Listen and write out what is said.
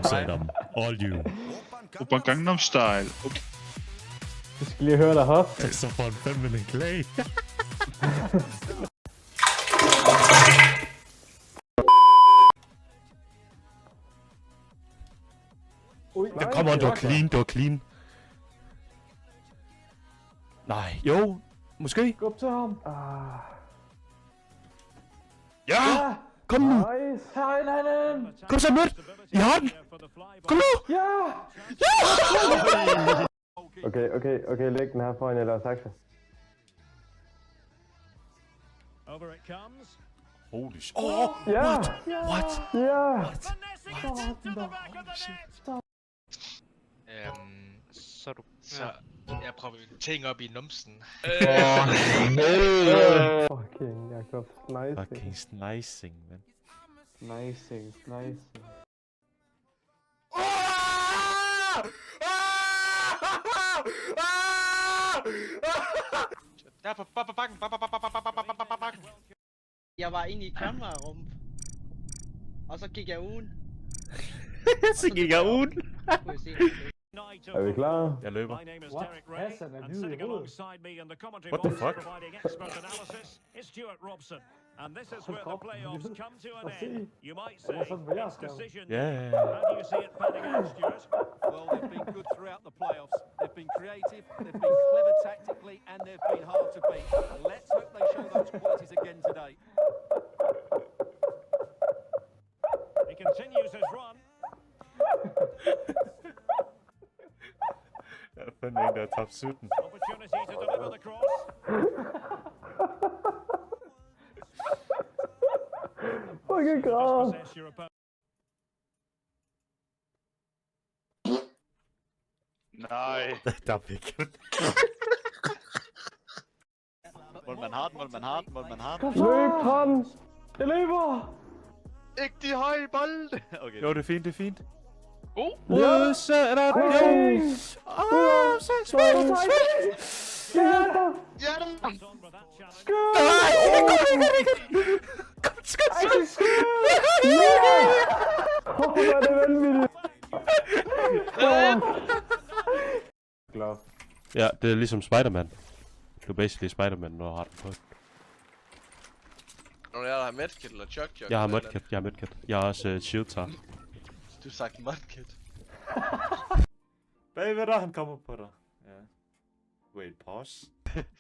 Say them. All you. Oppa Gangnam Style. Du skal lige høre dig hoppe. Så får en 5 med en klage. Der kommer, du er clean, du er clean. Nej, jo, måske. Gå op til ham. Ja! Kom nu! Nice. Herinde. Kom så, Mødt! I har den! Kom nu! Ja! Okay, læg den her foran eller sakse. Holy shit. Ja! What? Ja! Så jeg prøver en ting op i numsen. Fucking Jakob. Nice. Fucking slicing, man. Nice. Der på bakken. Jeg var inde i kamerarum. Og så gik jeg ugen. Så gik jeg ud. Kunne jeg se. Er vi klar? Jeg løber. Hassan er hvid i hovedet. What the fuck? And this is where the playoffs come to an end. You might say it's decision. Yeah. How do you see it panning out, Stuart? Well, they've been good throughout the playoffs. They've been creative, they've been clever tactically, and they've been hard to beat. Let's hope they show those qualities again today. He continues his run. Jeg er fandme en, der er top 17. Opportunity to deliver the cross. Fucking grav. Possess your opponent. Nej. Der er væk. Målmand hard. Løb ham! Jeg løber! Ikke de høje bolde! Okay. Jo, det er fint. Ja! Så er der den. Okay. Så spil! Ja! On with that challenge. Kom, skud! Hvor er det vanvittigt! Glad. Ja, det er ligesom Spider-Man. Du er basically Spider-Man, når du har den på. Når jeg har medkit eller chug. Jeg har medkit. Jeg har også shield tar. Du har sagt medkit. Bagved dig, han kommer på dig. Ja. Wait, pause.